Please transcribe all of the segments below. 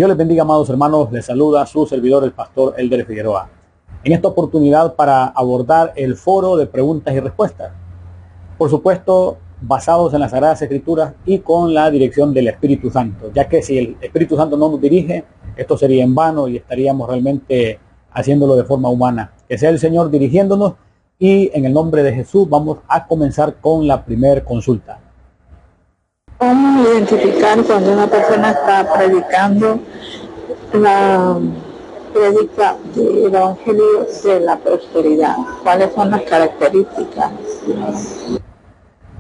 Dios les bendiga, amados hermanos. Les saluda su servidor, el pastor Elder Figueroa. En esta oportunidad para abordar el foro de preguntas y respuestas. Por supuesto, basados en las Sagradas Escrituras y con la dirección del Espíritu Santo. Ya que si el Espíritu Santo no nos dirige, esto sería en vano y estaríamos realmente haciéndolo de forma humana. Que sea el Señor dirigiéndonos y en el nombre de Jesús vamos a comenzar con la primera consulta. ¿Cómo identificar cuando una persona está predicando la prédica del Evangelio de la prosperidad? ¿Cuáles son las características?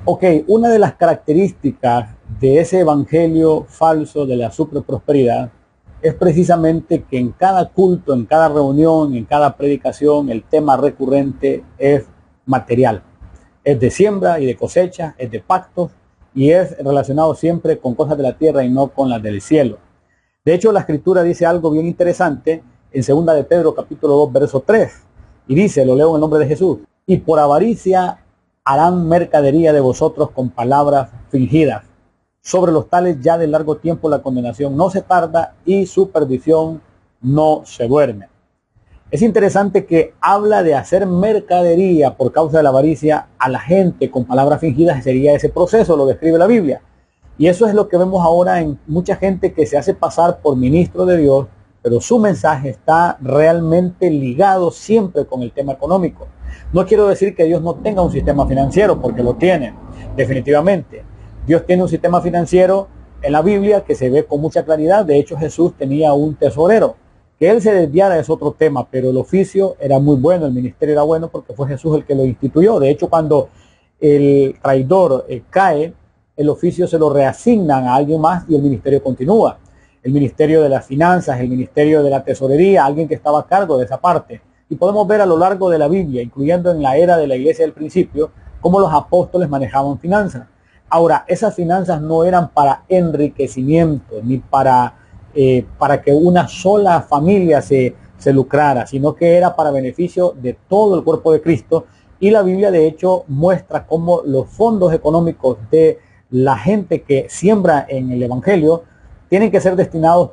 Ok, una de las características de ese evangelio falso de la superprosperidad es precisamente que en cada culto, en cada reunión, en cada predicación, el tema recurrente es material. Es de siembra y de cosecha, es de pactos y es relacionado siempre con cosas de la tierra y no con las del cielo. De hecho, la Escritura dice algo bien interesante en 2 de Pedro capítulo 2, verso 3. Y dice, lo leo en el nombre de Jesús: y por avaricia harán mercadería de vosotros con palabras fingidas. Sobre los tales ya de largo tiempo la condenación no se tarda y su perdición no se duerme. Es interesante que habla de hacer mercadería por causa de la avaricia a la gente con palabras fingidas. Sería ese proceso, lo describe la Biblia. Y eso es lo que vemos ahora en mucha gente que se hace pasar por ministro de Dios, pero su mensaje está realmente ligado siempre con el tema económico. No quiero decir que Dios no tenga un sistema financiero, porque lo tiene, definitivamente. Dios tiene un sistema financiero en la Biblia que se ve con mucha claridad. De hecho, Jesús tenía un tesorero. Que él se desviara es otro tema, pero el oficio era muy bueno, el ministerio era bueno porque fue Jesús el que lo instituyó. De hecho, cuando el traidor cae, el oficio se lo reasignan a alguien más y el ministerio continúa. El ministerio de las finanzas, el ministerio de la tesorería, alguien que estaba a cargo de esa parte. Y podemos ver a lo largo de la Biblia, incluyendo en la era de la iglesia del principio, cómo los apóstoles manejaban finanzas. Ahora, esas finanzas no eran para enriquecimiento, ni para que una sola familia se lucrara, sino que era para beneficio de todo el cuerpo de Cristo. Y la Biblia, de hecho, muestra cómo los fondos económicos de la gente que siembra en el Evangelio tienen que ser destinados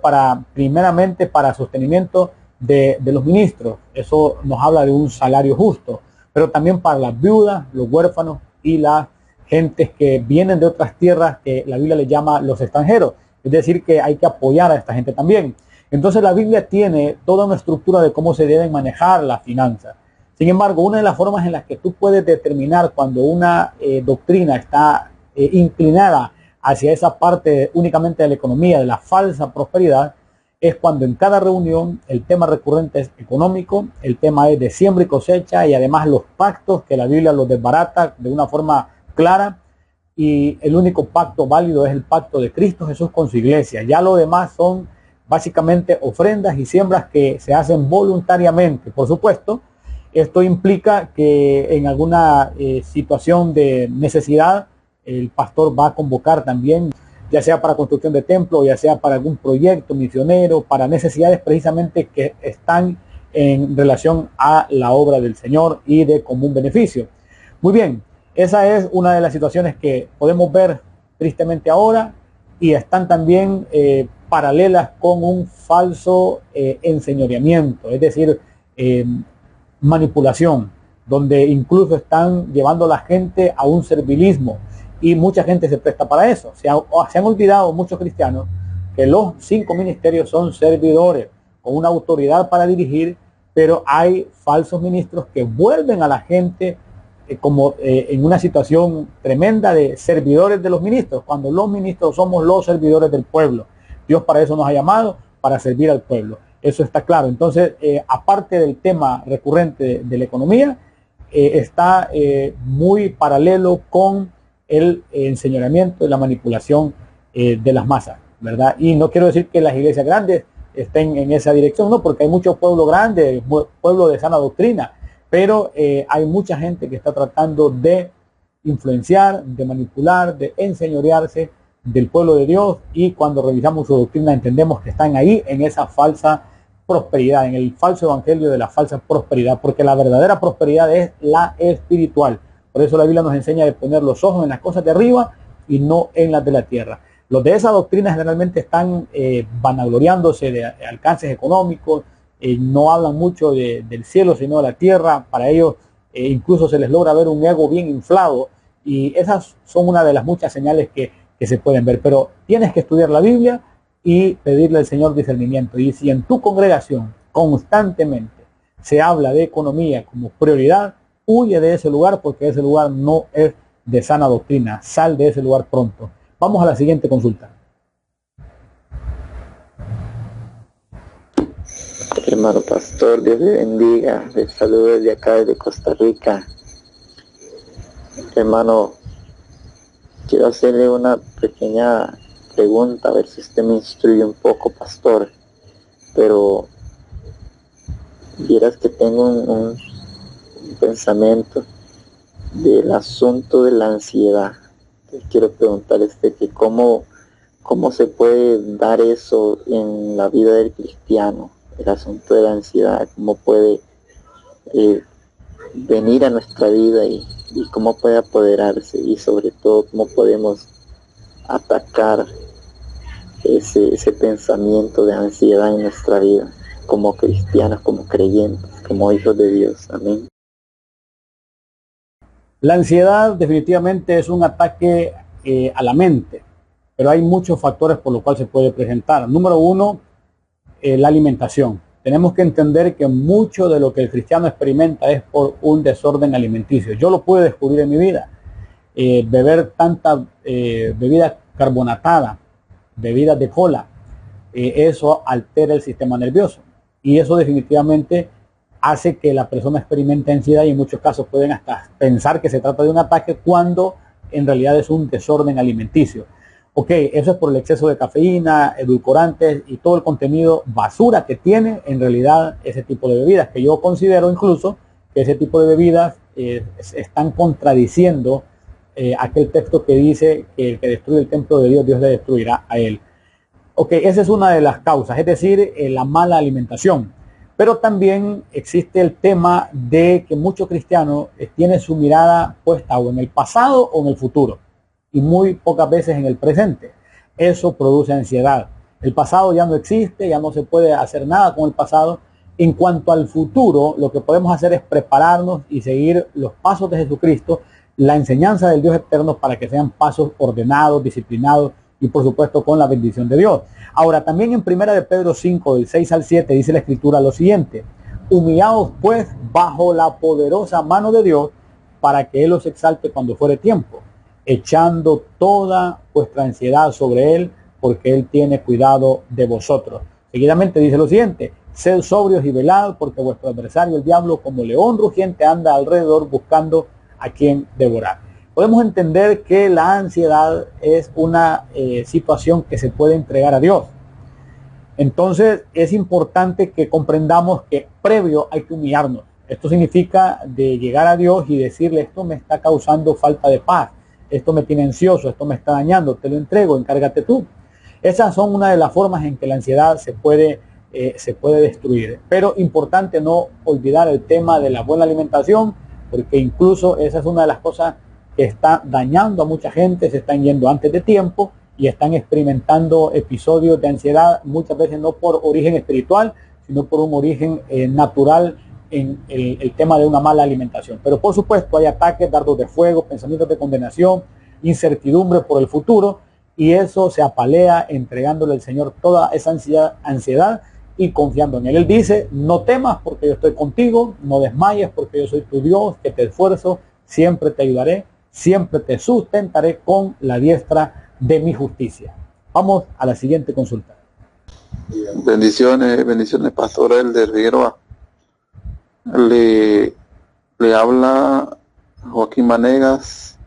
primeramente para sostenimiento de los ministros. Eso nos habla de un salario justo, pero también para las viudas, los huérfanos y las gentes que vienen de otras tierras que la Biblia le llama los extranjeros. Es decir, que hay que apoyar a esta gente también. Entonces la Biblia tiene toda una estructura de cómo se deben manejar las finanzas. Sin embargo, una de las formas en las que tú puedes determinar cuando una doctrina está inclinada hacia esa parte únicamente de la economía, de la falsa prosperidad, es cuando en cada reunión el tema recurrente es económico, el tema es de siembra y cosecha y además los pactos que la Biblia los desbarata de una forma clara. Y el único pacto válido es el pacto de Cristo Jesús con su iglesia. Ya lo demás son básicamente ofrendas y siembras que se hacen voluntariamente. Por supuesto, esto implica que en alguna situación de necesidad, el pastor va a convocar también, ya sea para construcción de templo, ya sea para algún proyecto misionero, para necesidades precisamente que están en relación a la obra del Señor y de común beneficio. Muy bien. Esa es una de las situaciones que podemos ver tristemente ahora y están también paralelas con un falso enseñoreamiento, es decir, manipulación, donde incluso están llevando a la gente a un servilismo y mucha gente se presta para eso. Se han olvidado muchos cristianos que los 5 ministerios son servidores con una autoridad para dirigir, pero hay falsos ministros que vuelven a la gente como en una situación tremenda de servidores de los ministros, cuando los ministros somos los servidores del pueblo. Dios para eso nos ha llamado, para servir al pueblo. Eso está claro. Entonces, aparte del tema recurrente de la economía, está muy paralelo con el enseñoreamiento y la manipulación de las masas, ¿verdad? Y no quiero decir que las iglesias grandes estén en esa dirección, no, porque hay mucho pueblo grande, pueblo de sana doctrina, pero hay mucha gente que está tratando de influenciar, de manipular, de enseñorearse del pueblo de Dios, y cuando revisamos su doctrina entendemos que están ahí en esa falsa prosperidad, en el falso evangelio de la falsa prosperidad, porque la verdadera prosperidad es la espiritual. Por eso la Biblia nos enseña de poner los ojos en las cosas de arriba y no en las de la tierra. Los de esa doctrina generalmente están vanagloriándose de alcances económicos, no hablan mucho del cielo sino de la tierra. Para ellos incluso se les logra ver un ego bien inflado, y esas son una de las muchas señales que se pueden ver. Pero tienes que estudiar la Biblia y pedirle al Señor discernimiento. Y si en tu congregación constantemente se habla de economía como prioridad, huye de ese lugar, porque ese lugar no es de sana doctrina. Sal de ese lugar pronto. Vamos a la siguiente consulta. Hermano pastor, Dios le bendiga. Les saludo desde acá, desde Costa Rica. Hermano, quiero hacerle una pequeña pregunta, a ver si usted me instruye un poco, pastor. Pero vieras que tengo un pensamiento del asunto de la ansiedad. Quiero preguntarle que cómo se puede dar eso en la vida del cristiano, el asunto de la ansiedad, cómo puede venir a nuestra vida y cómo puede apoderarse, y sobre todo cómo podemos atacar ese pensamiento de ansiedad en nuestra vida como cristianos, como creyentes, como hijos de Dios. Amén. La ansiedad definitivamente es un ataque a la mente, pero hay muchos factores por los cuales se puede presentar. Número uno, la alimentación. Tenemos que entender que mucho de lo que el cristiano experimenta es por un desorden alimenticio. Yo lo pude descubrir en mi vida. Beber tanta bebida carbonatada, bebidas de cola, eso altera el sistema nervioso, y eso definitivamente hace que la persona experimente ansiedad, y en muchos casos pueden hasta pensar que se trata de un ataque cuando en realidad es un desorden alimenticio. Ok, eso es por el exceso de cafeína, edulcorantes y todo el contenido basura que tiene en realidad ese tipo de bebidas, que yo considero incluso que ese tipo de bebidas están contradiciendo aquel texto que dice que el que destruye el templo de Dios, Dios le destruirá a él. Ok, esa es una de las causas, es decir, la mala alimentación. Pero también existe el tema de que muchos cristianos tienen su mirada puesta o en el pasado o en el futuro, y muy pocas veces en el presente. Eso produce ansiedad. El pasado ya no existe, ya no se puede hacer nada con el pasado. En cuanto al futuro, lo que podemos hacer es prepararnos y seguir los pasos de Jesucristo, la enseñanza del Dios eterno, para que sean pasos ordenados, disciplinados y por supuesto con la bendición de Dios. Ahora, también en 1 de Pedro 5, del 6 al 7, dice la Escritura lo siguiente: humillaos pues bajo la poderosa mano de Dios, para que Él os exalte cuando fuere tiempo, echando toda vuestra ansiedad sobre Él, porque Él tiene cuidado de vosotros. Seguidamente dice lo siguiente: sed sobrios y velad, porque vuestro adversario el diablo, como león rugiente, anda alrededor buscando a quien devorar. Podemos entender que la ansiedad es una situación que se puede entregar a Dios. Entonces es importante que comprendamos que previo hay que humillarnos. Esto significa de llegar a Dios y decirle: esto me está causando falta de paz, esto me tiene ansioso, esto me está dañando, te lo entrego, encárgate tú. Esas son una de las formas en que la ansiedad se puede destruir. Pero importante no olvidar el tema de la buena alimentación, porque incluso esa es una de las cosas que está dañando a mucha gente. Se están yendo antes de tiempo y están experimentando episodios de ansiedad, muchas veces no por origen espiritual, sino por un origen natural en el tema de una mala alimentación. Pero por supuesto hay ataques, dardos de fuego, pensamientos de condenación, incertidumbre por el futuro, y eso se apalea entregándole al Señor toda esa ansiedad y confiando en Él. Él dice: no temas, porque yo estoy contigo, no desmayes, porque yo soy tu Dios, que te esfuerzo, siempre te ayudaré, siempre te sustentaré con la diestra de mi justicia. Vamos a la siguiente consulta. Bendiciones, Pastor Elder Figueroa. Le habla Joaquín Manegas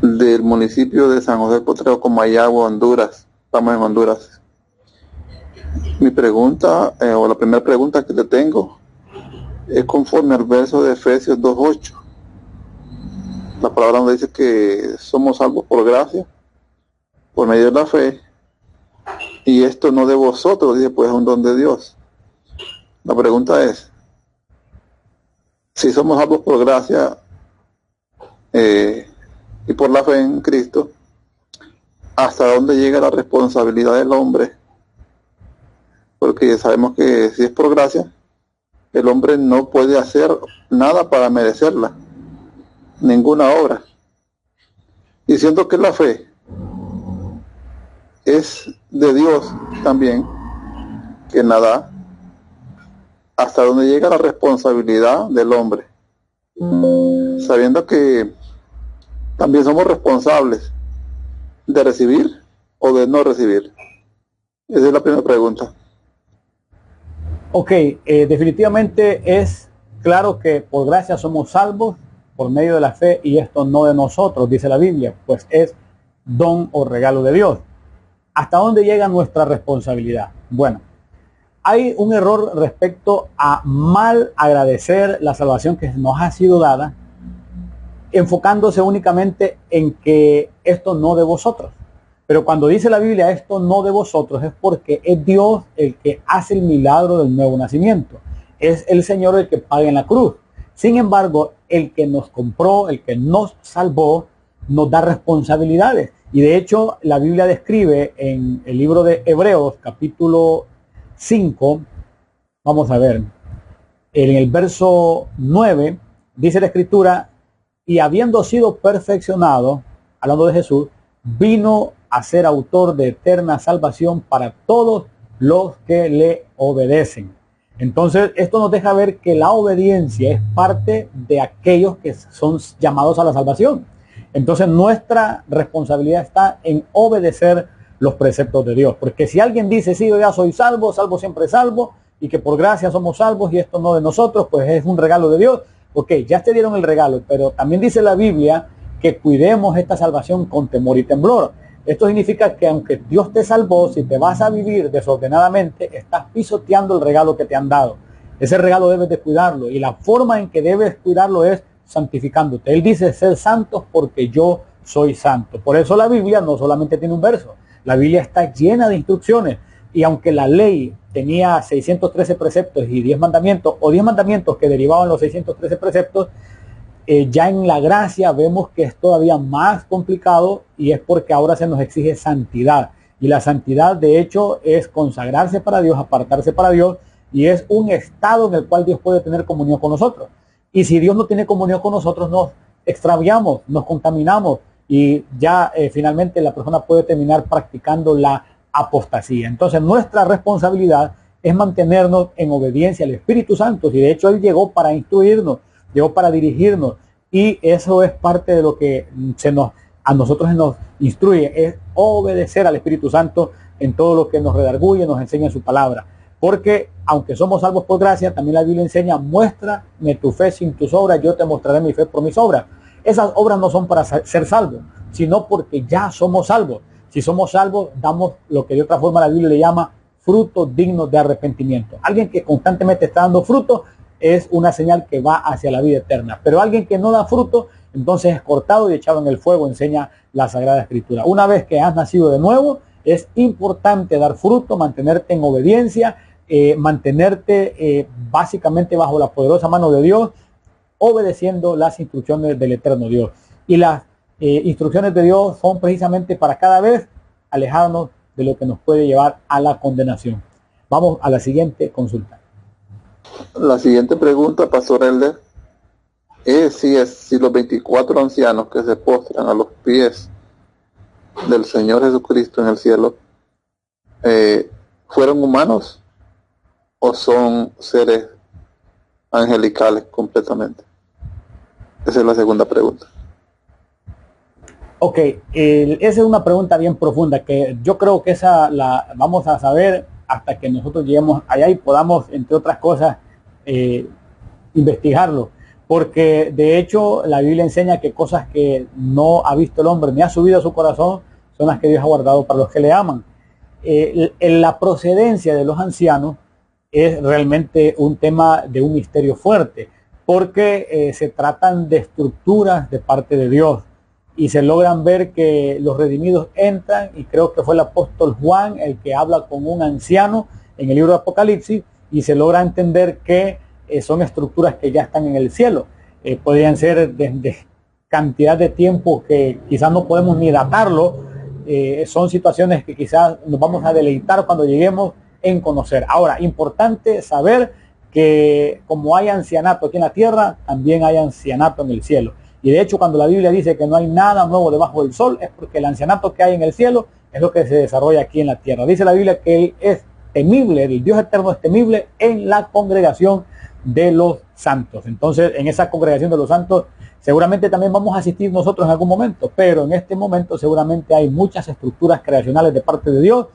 del municipio de San José Potrero, Comayagua, Honduras. Estamos en Honduras. Mi pregunta, o la primera pregunta que le tengo, es conforme al verso de Efesios 2:8. La palabra nos dice que somos salvos por gracia, por medio de la fe, y esto no de vosotros, dice, pues es un don de Dios. La pregunta es: si somos salvos por gracia y por la fe en Cristo, hasta dónde llega la responsabilidad del hombre, porque sabemos que si es por gracia, el hombre no puede hacer nada para merecerla, ninguna obra. Y siento que la fe es de Dios también, que nada, hasta donde llega la responsabilidad del hombre, sabiendo que también somos responsables de recibir o de no recibir. Esa es la primera pregunta. Ok, definitivamente es claro que por gracia somos salvos por medio de la fe, y esto no de nosotros, dice la Biblia, pues es don o regalo de Dios. ¿Hasta dónde llega nuestra responsabilidad? Bueno, hay un error respecto a mal agradecer la salvación que nos ha sido dada, enfocándose únicamente en que esto no de vosotros. Pero cuando dice la Biblia esto no de vosotros, es porque es Dios el que hace el milagro del nuevo nacimiento. Es el Señor el que paga en la cruz. Sin embargo, el que nos compró, el que nos salvó, nos da responsabilidades. Y de hecho, la Biblia describe en el libro de Hebreos, capítulo 5, vamos a ver, en el verso 9, dice la Escritura, y habiendo sido perfeccionado, hablando de Jesús, vino a ser autor de eterna salvación para todos los que le obedecen. Entonces, esto nos deja ver que la obediencia es parte de aquellos que son llamados a la salvación. Entonces, nuestra responsabilidad está en obedecer los preceptos de Dios. Porque si alguien dice, sí, yo ya soy salvo, salvo siempre salvo, y que por gracia somos salvos y esto no de nosotros, pues es un regalo de Dios. Ok, ya te dieron el regalo, pero también dice la Biblia que cuidemos esta salvación con temor y temblor. Esto significa que aunque Dios te salvó, si te vas a vivir desordenadamente, estás pisoteando el regalo que te han dado. Ese regalo debes de cuidarlo, y la forma en que debes cuidarlo es santificándote. Él dice, ser santos porque yo soy santo. Por eso la Biblia no solamente tiene un verso, la Biblia está llena de instrucciones, y aunque la ley tenía 613 preceptos y 10 mandamientos, o 10 mandamientos que derivaban los 613 preceptos, ya en la gracia vemos que es todavía más complicado, y es porque ahora se nos exige santidad. Y la santidad, de hecho, es consagrarse para Dios, apartarse para Dios, y es un estado en el cual Dios puede tener comunión con nosotros. Y si Dios no tiene comunión con nosotros, nos extraviamos, nos contaminamos, y ya finalmente la persona puede terminar practicando la apostasía. Entonces, nuestra responsabilidad es mantenernos en obediencia al Espíritu Santo, y de hecho Él llegó para instruirnos, llegó para dirigirnos, y eso es parte de lo que a nosotros se nos instruye, es obedecer al Espíritu Santo en todo lo que nos redarguye, nos enseña en su palabra. Porque aunque somos salvos por gracia, también la Biblia enseña, muéstrame tu fe sin tus obras, yo te mostraré mi fe por mis obras. Esas obras no son para ser salvos, sino porque ya somos salvos. Si somos salvos, damos lo que de otra forma la Biblia le llama frutos dignos de arrepentimiento. Alguien que constantemente está dando fruto es una señal que va hacia la vida eterna. Pero alguien que no da fruto, entonces es cortado y echado en el fuego, enseña la Sagrada Escritura. Una vez que has nacido de nuevo, es importante dar fruto, mantenerte en obediencia, mantenerte básicamente bajo la poderosa mano de Dios, obedeciendo las instrucciones del eterno Dios. Y las instrucciones de Dios son precisamente para cada vez alejarnos de lo que nos puede llevar a la condenación. Vamos a la siguiente consulta. La siguiente pregunta, Pastor Elder, es si los 24 ancianos que se postran a los pies del Señor Jesucristo en el cielo fueron humanos o son seres angelicales completamente. Esa es la segunda pregunta. Ok, esa es una pregunta bien profunda que yo creo que esa la vamos a saber hasta que nosotros lleguemos allá y podamos, entre otras cosas, investigarlo. Porque de hecho la Biblia enseña que cosas que no ha visto el hombre ni ha subido a su corazón son las que Dios ha guardado para los que le aman. La procedencia de los ancianos es realmente un tema de un misterio fuerte, porque se tratan de estructuras de parte de Dios, y se logran ver que los redimidos entran, y creo que fue el apóstol Juan el que habla con un anciano en el libro de Apocalipsis, y se logra entender que son estructuras que ya están en el cielo. Podrían ser de cantidad de tiempo que quizás no podemos ni datarlo, son situaciones que quizás nos vamos a deleitar cuando lleguemos en conocer. Ahora, importante saber que como hay ancianato aquí en la tierra, también hay ancianato en el cielo. Y de hecho, cuando la Biblia dice que no hay nada nuevo debajo del sol, es porque el ancianato que hay en el cielo es lo que se desarrolla aquí en la tierra. Dice la Biblia que Él es temible, el Dios eterno es temible en la congregación de los santos. Entonces, en esa congregación de los santos, seguramente también vamos a asistir nosotros en algún momento, pero en este momento seguramente hay muchas estructuras creacionales de parte de Dios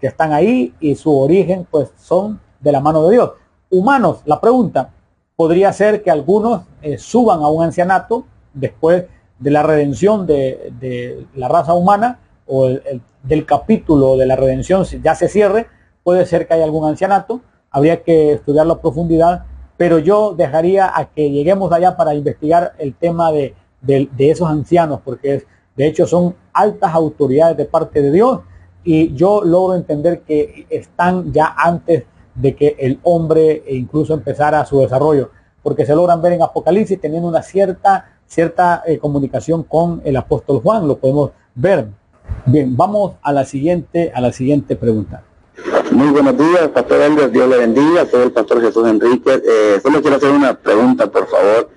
que están ahí y su origen pues son de la mano de Dios. Humanos, la pregunta, podría ser que algunos suban a un ancianato después de la redención de la raza humana o del capítulo de la redención ya se cierre, puede ser que haya algún ancianato, habría que estudiarlo a profundidad, pero yo dejaría a que lleguemos allá para investigar el tema de esos ancianos, porque de hecho son altas autoridades de parte de Dios y yo logro entender que están ya antes de que el hombre incluso empezara su desarrollo, porque se logran ver en Apocalipsis teniendo una cierta comunicación con el apóstol Juan, lo podemos ver. Bien, vamos a la siguiente pregunta. Muy buenos días, Pastor Elder, Dios le bendiga. Soy el Pastor Jesús Enrique. Solo quiero hacer una pregunta, por favor.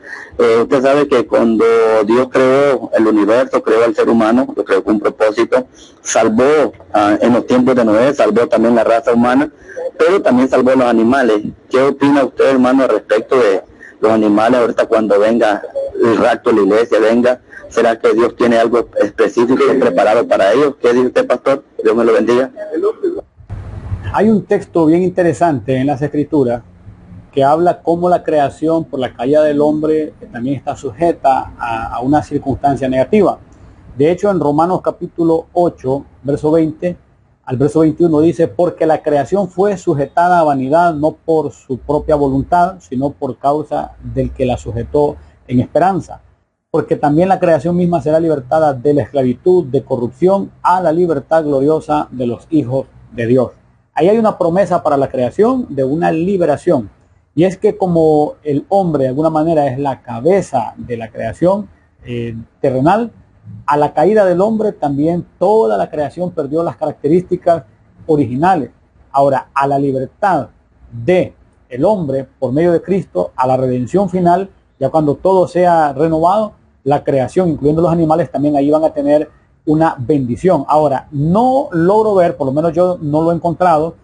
Usted sabe que cuando Dios creó el universo, creó al ser humano, lo creó con un propósito, salvó en los tiempos de Noé, salvó también la raza humana, pero también salvó a los animales. ¿Qué opina usted, hermano, al respecto de los animales ahorita cuando venga el rapto, la iglesia venga? ¿Será que Dios tiene algo específico preparado para ellos? ¿Qué dice usted, pastor? Dios me lo bendiga. Hay un texto bien interesante en las Escrituras que habla cómo la creación por la caída del hombre también está sujeta a una circunstancia negativa. De hecho, en Romanos capítulo 8, verso 20 al verso 21 dice, porque la creación fue sujetada a vanidad no por su propia voluntad, sino por causa del que la sujetó en esperanza. Porque también la creación misma será libertada de la esclavitud, de corrupción, a la libertad gloriosa de los hijos de Dios. Ahí hay una promesa para la creación de una liberación. Y es que como el hombre de alguna manera es la cabeza de la creación terrenal, a la caída del hombre también toda la creación perdió las características originales. Ahora, a la libertad de el hombre por medio de Cristo, a la redención final, ya cuando todo sea renovado, la creación, incluyendo los animales, también ahí van a tener una bendición. Ahora, no logro ver, por lo menos yo no lo he encontrado,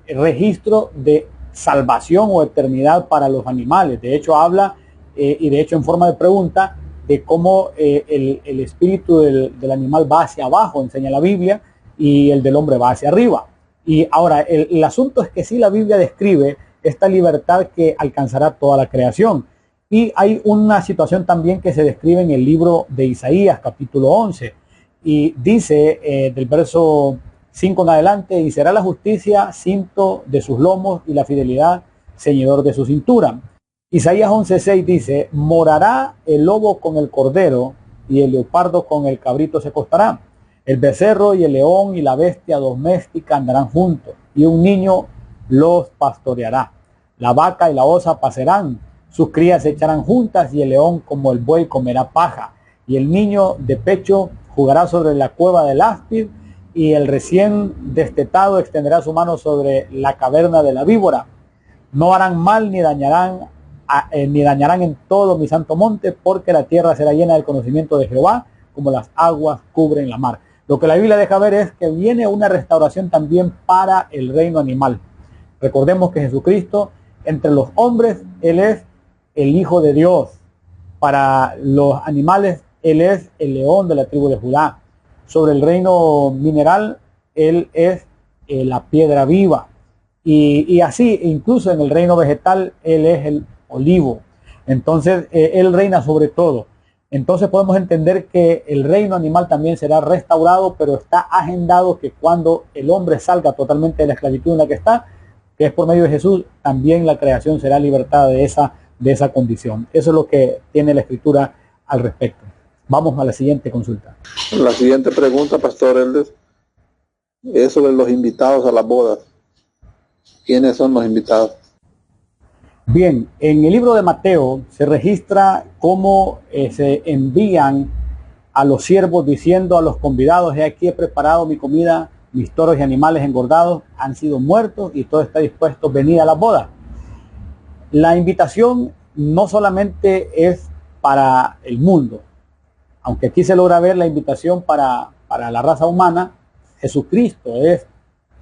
el registro de salvación o eternidad para los animales. De hecho, habla, y de hecho en forma de pregunta, de cómo el espíritu del animal va hacia abajo, enseña la Biblia, y el del hombre va hacia arriba. Y ahora, el asunto es que sí la Biblia describe esta libertad que alcanzará toda la creación. Y hay una situación también que se describe en el libro de Isaías, capítulo 11, y dice del verso 5 en adelante, y será la justicia cinto de sus lomos y la fidelidad ceñidor de su cintura. Isaías 11:6 dice, morará el lobo con el cordero y el leopardo con el cabrito se acostará. El becerro y el león y la bestia doméstica andarán juntos y un niño los pastoreará. La vaca y la osa pasarán, sus crías se echarán juntas y el león como el buey comerá paja. Y el niño de pecho jugará sobre la cueva del áspid y el recién destetado extenderá su mano sobre la caverna de la víbora. No harán mal ni dañarán en todo mi santo monte, porque la tierra será llena del conocimiento de Jehová, como las aguas cubren la mar. Lo que la Biblia deja ver es que viene una restauración también para el reino animal. Recordemos que Jesucristo, entre los hombres, Él es el Hijo de Dios. Para los animales, Él es el león de la tribu de Judá. Sobre el reino mineral, Él es la piedra viva. Y así, incluso en el reino vegetal, Él es el olivo. Entonces, Él reina sobre todo. Entonces podemos entender que el reino animal también será restaurado, pero está agendado que cuando el hombre salga totalmente de la esclavitud en la que está, que es por medio de Jesús, también la creación será libertada de esa condición. Eso es lo que tiene la Escritura al respecto. Vamos a la siguiente consulta. La siguiente pregunta, Pastor Elder, es sobre los invitados a las bodas. ¿Quiénes son los invitados? Bien, en el libro de Mateo se registra cómo se envían a los siervos diciendo a los convidados: he aquí he preparado mi comida, mis toros y animales engordados han sido muertos y todo está dispuesto, venid a la boda. La invitación no solamente es para el mundo, aunque aquí se logra ver la invitación para la raza humana. Jesucristo es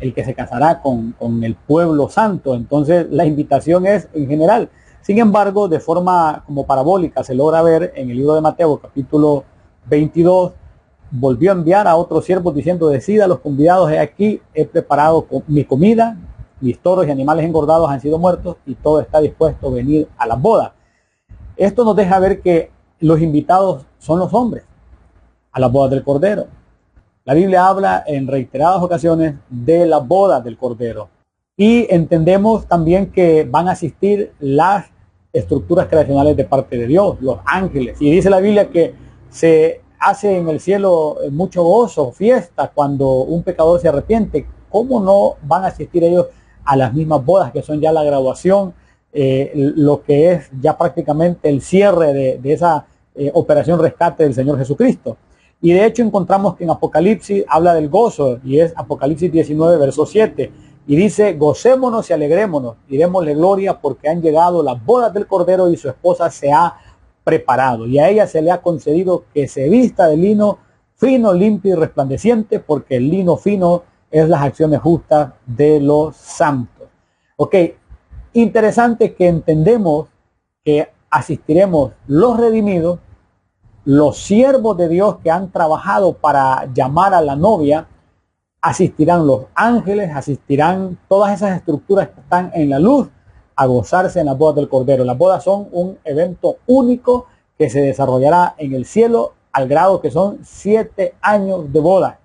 el que se casará con el pueblo santo, entonces la invitación es en general. Sin embargo, de forma como parabólica se logra ver en el libro de Mateo, capítulo 22, volvió a enviar a otros siervos diciendo: decida a los convidados, he aquí he preparado mi comida, mis toros y animales engordados han sido muertos y todo está dispuesto a venir a la boda. Esto nos deja ver que los invitados son los hombres a la boda del Cordero. La Biblia habla en reiteradas ocasiones de la boda del Cordero. Y entendemos también que van a asistir las estructuras creacionales de parte de Dios, los ángeles. Y dice la Biblia que se hace en el cielo mucho gozo, fiesta, cuando un pecador se arrepiente. ¿Cómo no van a asistir ellos a las mismas bodas, que son ya la graduación, lo que es ya prácticamente el cierre de esa operación rescate del Señor Jesucristo? Y de hecho encontramos que en Apocalipsis habla del gozo, y es Apocalipsis 19, verso 7, y dice: gocémonos y alegrémonos y démosle gloria, porque han llegado las bodas del Cordero y su esposa se ha preparado, y a ella se le ha concedido que se vista de lino fino, limpio y resplandeciente, porque el lino fino es las acciones justas de los santos. Ok, interesante que entendemos que asistiremos los redimidos, los siervos de Dios que han trabajado para llamar a la novia, asistirán los ángeles, asistirán todas esas estructuras que están en la luz a gozarse en las bodas del Cordero. Las bodas son un evento único que se desarrollará en el cielo, al grado que son 7 años de boda.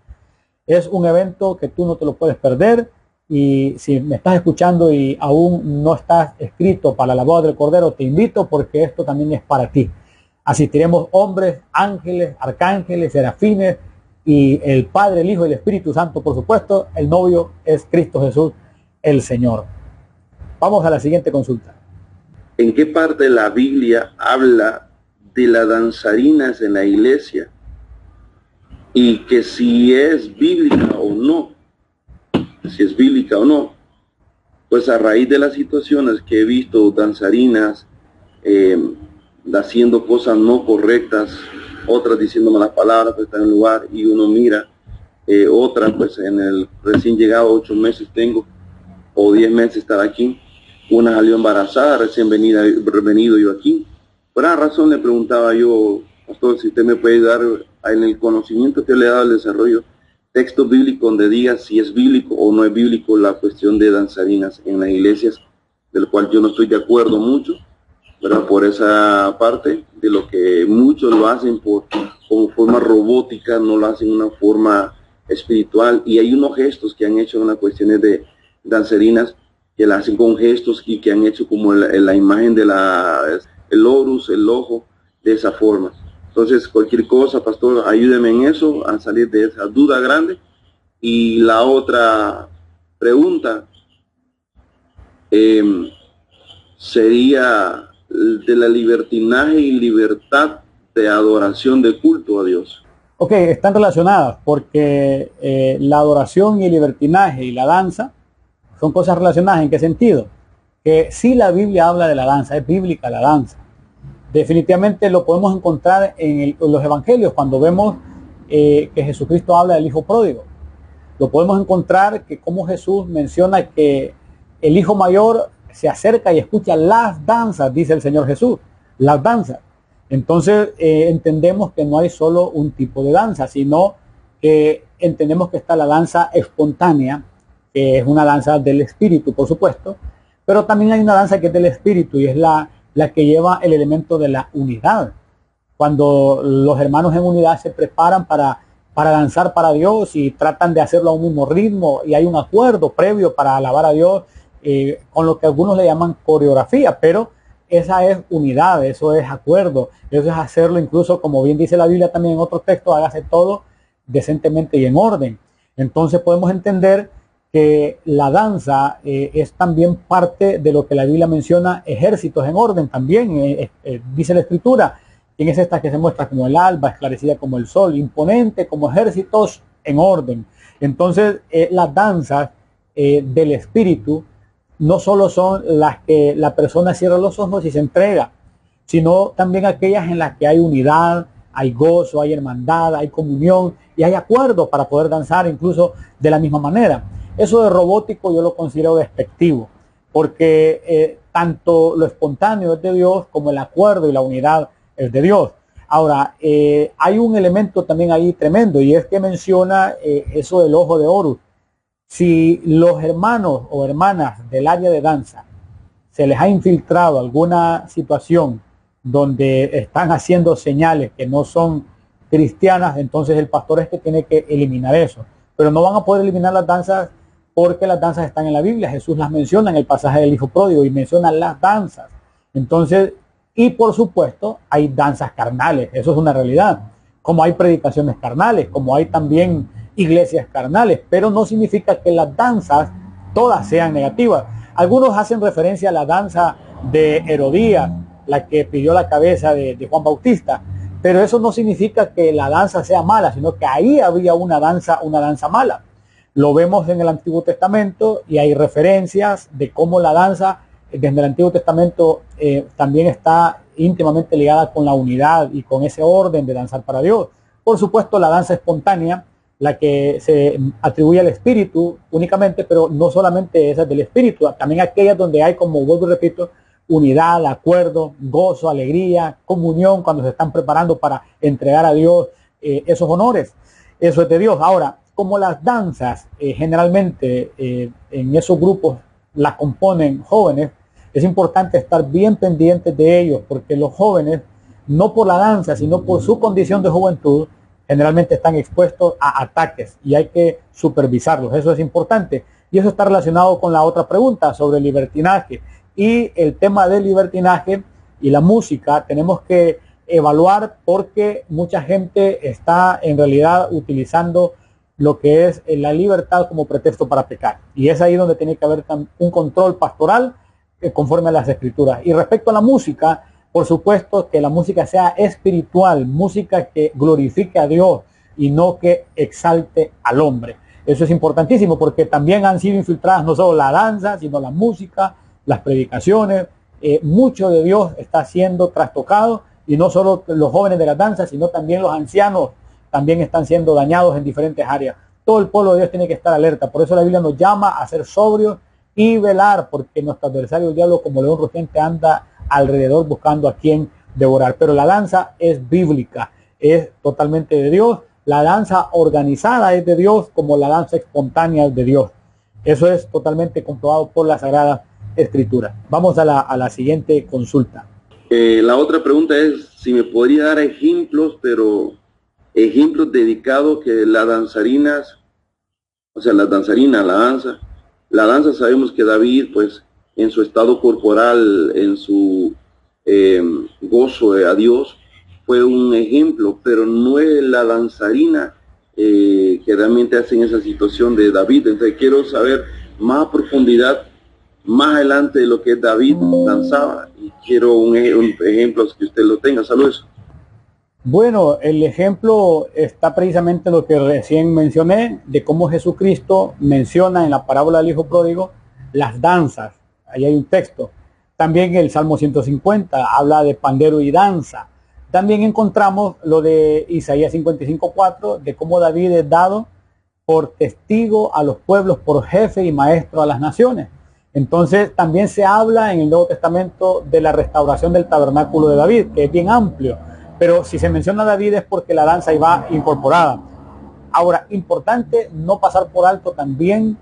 Es un evento que tú no te lo puedes perder, y si me estás escuchando y aún no estás escrito para la boda del Cordero, te invito, porque esto también es para ti. Asistiremos hombres, ángeles, arcángeles, serafines y el Padre, el Hijo y el Espíritu Santo, por supuesto. El novio es Cristo Jesús, el Señor. Vamos a la siguiente consulta. ¿En qué parte de la Biblia habla de las danzarinas en la iglesia? Y que si es bíblica o no, pues a raíz de las situaciones que he visto danzarinas haciendo cosas no correctas, otras diciendo malas palabras, pues están en el lugar, y uno mira, otras pues en el recién llegado, 8 meses tengo, o 10 meses estar aquí, una salió embarazada, recién venido yo aquí. Por esa razón le preguntaba yo, pastor, si usted me puede dar en el conocimiento que le he dado al desarrollo, texto bíblico donde diga si es bíblico o no es bíblico la cuestión de danzarinas en las iglesias, del cual yo no estoy de acuerdo mucho, ¿verdad? Por esa parte de lo que muchos lo hacen como forma robótica, no lo hacen de una forma espiritual, y hay unos gestos que han hecho en las cuestiones de danzarinas que la hacen con gestos y que han hecho como la imagen de el orus, el ojo, de esa forma. Entonces, cualquier cosa, pastor, ayúdeme en eso, a salir de esa duda grande. Y la otra pregunta sería de la libertinaje y libertad de adoración, de culto a Dios. Ok, están relacionadas, porque la adoración y el libertinaje y la danza son cosas relacionadas. ¿En qué sentido? Que sí, la Biblia habla de la danza, es bíblica la danza. Definitivamente lo podemos encontrar en los evangelios, cuando vemos que Jesucristo habla del hijo pródigo. Lo podemos encontrar que como Jesús menciona que el hijo mayor se acerca y escucha las danzas, dice el Señor Jesús, las danzas. Entonces entendemos que no hay solo un tipo de danza, sino que entendemos que está la danza espontánea, que es una danza del espíritu, por supuesto, pero también hay una danza que es del espíritu, y es la que lleva el elemento de la unidad. Cuando los hermanos en unidad se preparan para danzar para Dios y tratan de hacerlo a un mismo ritmo, y hay un acuerdo previo para alabar a Dios, con lo que algunos le llaman coreografía, pero esa es unidad, eso es acuerdo, eso es hacerlo, incluso como bien dice la Biblia también en otros textos, hágase todo decentemente y en orden. Entonces podemos entender que la danza es también parte de lo que la Biblia menciona, ejércitos en orden también. Dice la Escritura ¿Quién es esta que se muestra como el alba, esclarecida como el sol, imponente como ejércitos en orden? Entonces, las danzas del espíritu no solo son las que la persona cierra los ojos y se entrega, sino también aquellas en las que hay unidad, hay gozo, hay hermandad, hay comunión y hay acuerdo para poder danzar incluso de la misma manera. Eso de robótico yo lo considero despectivo, porque tanto lo espontáneo es de Dios como el acuerdo y la unidad es de Dios. Ahora, hay un elemento también ahí tremendo, y es que menciona eso del ojo de Horus. Si los hermanos o hermanas del área de danza se les ha infiltrado alguna situación donde están haciendo señales que no son cristianas, entonces el pastor es que tiene que eliminar eso. Pero no van a poder eliminar las danzas porque las danzas están en la Biblia. Jesús las menciona en el pasaje del Hijo Pródigo y menciona las danzas. Entonces, y por supuesto, hay danzas carnales, eso es una realidad. Como hay predicaciones carnales, como hay también iglesias carnales, pero no significa que las danzas todas sean negativas. Algunos hacen referencia a la danza de Herodías, la que pidió la cabeza de Juan Bautista, pero eso no significa que la danza sea mala, sino que ahí había una danza mala. Lo vemos en el Antiguo Testamento y hay referencias de cómo la danza desde el Antiguo Testamento también está íntimamente ligada con la unidad y con ese orden de danzar para Dios. Por supuesto, la danza espontánea, la que se atribuye al espíritu únicamente, pero no solamente esa del espíritu, también aquellas donde hay, como vuelvo y repito, unidad, acuerdo, gozo, alegría, comunión, cuando se están preparando para entregar a Dios esos honores. Eso es de Dios. Ahora, como las danzas generalmente en esos grupos las componen jóvenes, es importante estar bien pendientes de ellos, porque los jóvenes, no por la danza, sino por su condición de juventud, generalmente están expuestos a ataques y hay que supervisarlos. Eso es importante. Y eso está relacionado con la otra pregunta sobre el libertinaje. Y el tema del libertinaje y la música tenemos que evaluar, porque mucha gente está en realidad utilizando lo que es la libertad como pretexto para pecar. Y es ahí donde tiene que haber un control pastoral conforme a las escrituras. Y respecto a la música, por supuesto que la música sea espiritual, música que glorifique a Dios y no que exalte al hombre. Eso es importantísimo, porque también han sido infiltradas no solo la danza, sino la música, las predicaciones. Mucho de Dios está siendo trastocado, y no solo los jóvenes de la danza, sino también los ancianos también están siendo dañados en diferentes áreas. Todo el pueblo de Dios tiene que estar alerta. Por eso la Biblia nos llama a ser sobrios y velar, porque nuestro adversario el diablo, como león rugiente, anda alrededor buscando a quien devorar. Pero la danza es bíblica, es totalmente de Dios. La danza organizada es de Dios, como la danza espontánea es de Dios. Eso es totalmente comprobado por la Sagrada Escritura. Vamos a la siguiente consulta. La otra pregunta es si me podría dar ejemplos, pero ejemplos dedicados que las danzarinas, o sea, las danzarinas, la danza sabemos que David, pues, en su estado corporal, en su gozo a Dios, fue un ejemplo, pero no es la danzarina que realmente hace en esa situación de David. Entonces quiero saber más a profundidad, más adelante de lo que David danzaba, y quiero un ejemplo que usted lo tenga. Saludos. Bueno, el ejemplo está precisamente lo que recién mencioné, de cómo Jesucristo menciona en la parábola del Hijo Pródigo las danzas. Ahí hay un texto. También el Salmo 150 habla de pandero y danza. También encontramos lo de Isaías 55:4, de cómo David es dado por testigo a los pueblos, por jefe y maestro a las naciones. Entonces también se habla en el Nuevo Testamento de la restauración del tabernáculo de David, que es bien amplio. Pero si se menciona a David es porque la danza iba incorporada. Ahora, importante no pasar por alto también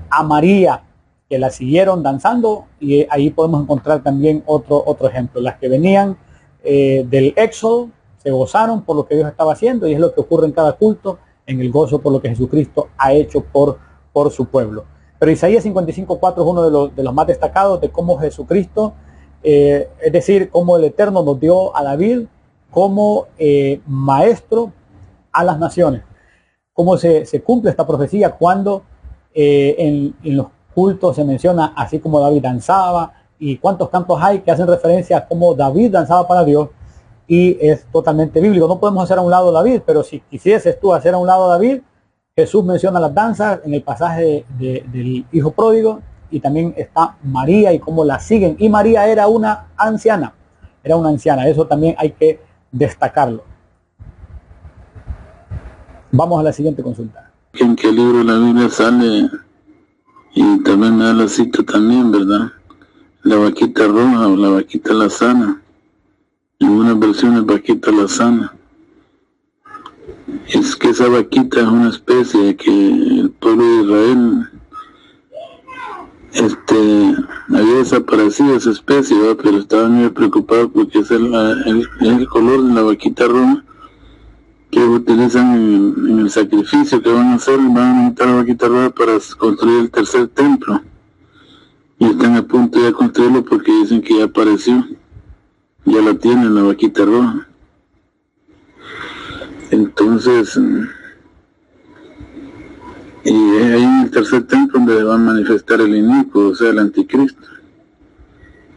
a María, que la siguieron danzando, y ahí podemos encontrar también otro ejemplo. Las que venían del Éxodo se gozaron por lo que Dios estaba haciendo, y es lo que ocurre en cada culto, en el gozo por lo que Jesucristo ha hecho por su pueblo. Pero Isaías 55:4 es uno de los más destacados, de cómo Jesucristo, es decir, cómo el Eterno nos dio a David como maestro a las naciones. Cómo se cumple esta profecía cuando en los cultos se menciona así como David danzaba, y cuántos cantos hay que hacen referencia a cómo David danzaba para Dios. y es totalmente bíblico. No podemos hacer a un lado a David, pero si quisieses tú hacer a un lado a David, Jesús menciona las danzas en el pasaje del hijo pródigo, y también está María y cómo la siguen. Y María era una anciana, eso también hay que destacarlo. Vamos a la siguiente consulta. ¿En qué libro de la Biblia sale? Y también me da la cita también, ¿verdad? La vaquita roja o la vaquita lazana. En una versión de vaquita lazana. Es que esa vaquita es una especie que el pueblo de Israel había desaparecido esa especie, ¿verdad? Pero estaban muy preocupados porque es el color de la vaquita roja que utilizan en el sacrificio que van a hacer. Van a necesitar la vaquita roja para construir el tercer templo, y están a punto de construirlo porque dicen que ya apareció, ya la tienen la vaquita roja. Entonces, y es ahí en el tercer templo donde va a manifestar el inicuo, o sea, el anticristo.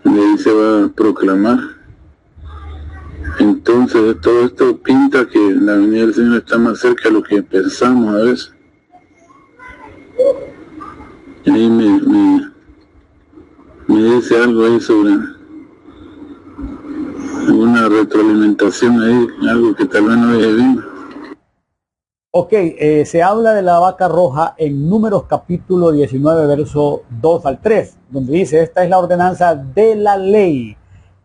De ahí se va a proclamar. Entonces, todo esto pinta que la venida del Señor está más cerca de lo que pensamos a veces. Y ahí me dice algo ahí sobre una retroalimentación ahí, algo que tal vez no dije bien. Ok, se habla de la vaca roja en Números capítulo 19, verso 2 al 3, donde dice: esta es la ordenanza de la ley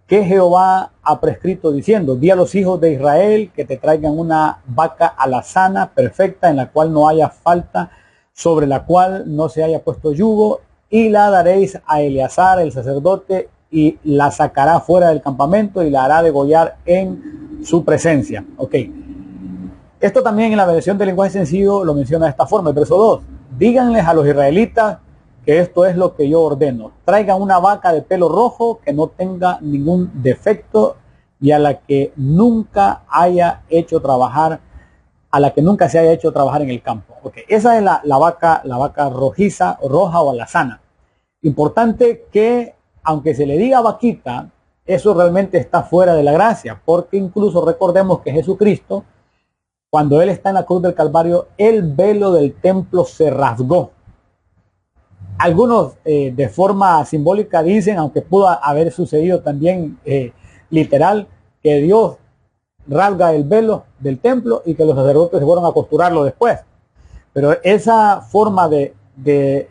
que Jehová ha prescrito diciendo: di a los hijos de Israel que te traigan una vaca alazana perfecta, en la cual no haya falta, sobre la cual no se haya puesto yugo, y la daréis a Eleazar el sacerdote, y la sacará fuera del campamento y la hará degollar en su presencia. Ok. Esto también en la versión del lenguaje sencillo lo menciona de esta forma. El verso 2. Díganles a los israelitas que esto es lo que yo ordeno. Traigan una vaca de pelo rojo que no tenga ningún defecto y a la que nunca haya hecho trabajar, se haya hecho trabajar en el campo. Okay. Esa es la vaca rojiza, roja o alazana. Importante que, aunque se le diga vaquita, eso realmente está fuera de la gracia, porque incluso recordemos que Jesucristo, cuando Él está en la cruz del Calvario, el velo del templo se rasgó. Algunos de forma simbólica dicen, aunque pudo haber sucedido también literal, que Dios rasga el velo del templo y que los sacerdotes se fueron a costurarlo después. Pero esa forma de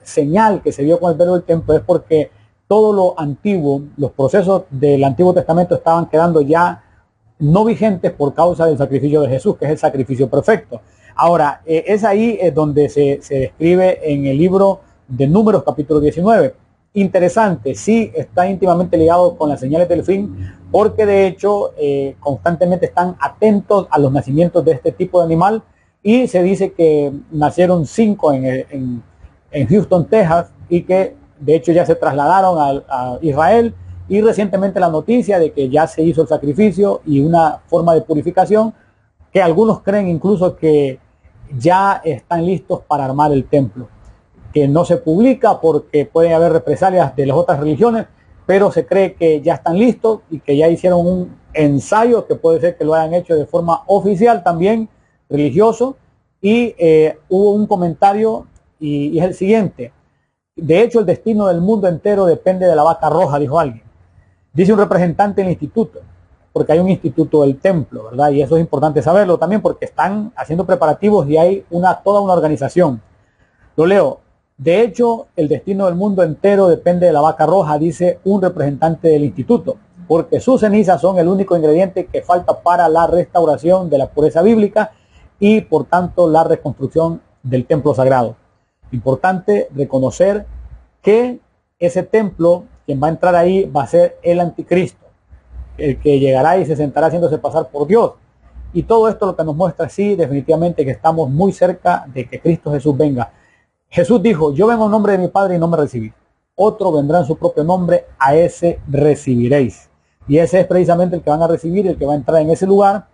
señal que se vio con el velo del templo es porque todo lo antiguo, los procesos del Antiguo Testamento estaban quedando ya no vigentes por causa del sacrificio de Jesús, que es el sacrificio perfecto. Ahora, es ahí donde se describe en el libro de Números capítulo 19. Interesante, sí está íntimamente ligado con las señales del fin, porque de hecho constantemente están atentos a los nacimientos de este tipo de animal, y se dice que nacieron 5 en Houston, Texas, y que de hecho ya se trasladaron a Israel. Y recientemente la noticia de que ya se hizo el sacrificio y una forma de purificación, que algunos creen incluso que ya están listos para armar el templo, que no se publica porque puede haber represalias de las otras religiones, pero se cree que ya están listos y que ya hicieron un ensayo, que puede ser que lo hayan hecho de forma oficial también, religioso. Y hubo un comentario y es el siguiente: de hecho el destino del mundo entero depende de la vaca roja, dijo alguien. Dice un representante del instituto, porque hay un instituto del templo, ¿verdad? Y eso es importante saberlo también, porque están haciendo preparativos y hay toda una organización. Lo leo: de hecho, el destino del mundo entero depende de la vaca roja, dice un representante del instituto, porque sus cenizas son el único ingrediente que falta para la restauración de la pureza bíblica y, por tanto, la reconstrucción del templo sagrado. Importante reconocer que ese templo, quien va a entrar ahí va a ser el anticristo, el que llegará y se sentará haciéndose pasar por Dios. Y todo esto lo que nos muestra, sí, definitivamente que estamos muy cerca de que Cristo Jesús venga. Jesús dijo: yo vengo en nombre de mi Padre y no me recibís. Otro vendrá en su propio nombre, a ese recibiréis. Y ese es precisamente el que van a recibir, el que va a entrar en ese lugar,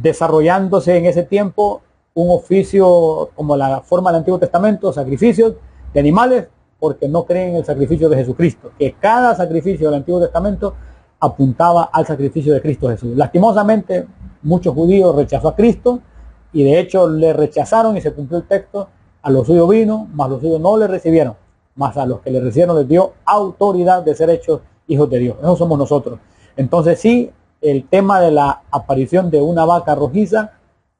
desarrollándose en ese tiempo un oficio como la forma del Antiguo Testamento, sacrificios de animales, porque no creen en el sacrificio de Jesucristo, que cada sacrificio del Antiguo Testamento apuntaba al sacrificio de Cristo Jesús. Lastimosamente, muchos judíos rechazó a Cristo y de hecho le rechazaron y se cumplió el texto. A los suyos vino, mas los suyos no le recibieron, mas a los que le recibieron les dio autoridad de ser hechos hijos de Dios. Eso somos nosotros. Entonces sí, el tema de la aparición de una vaca rojiza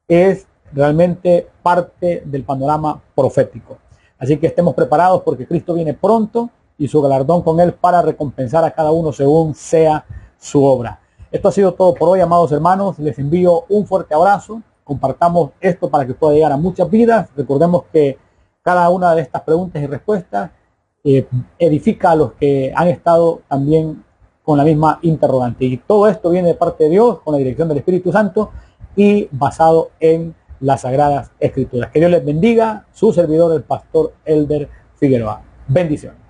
es realmente parte del panorama profético. Así que estemos preparados porque Cristo viene pronto y su galardón con él para recompensar a cada uno según sea su obra. Esto ha sido todo por hoy, amados hermanos. Les envío un fuerte abrazo. Compartamos esto para que pueda llegar a muchas vidas. Recordemos que cada una de estas preguntas y respuestas edifica a los que han estado también con la misma interrogante. Y todo esto viene de parte de Dios, con la dirección del Espíritu Santo y basado en las Sagradas Escrituras. Que Dios les bendiga. Su servidor, el pastor Elder Figueroa. Bendiciones.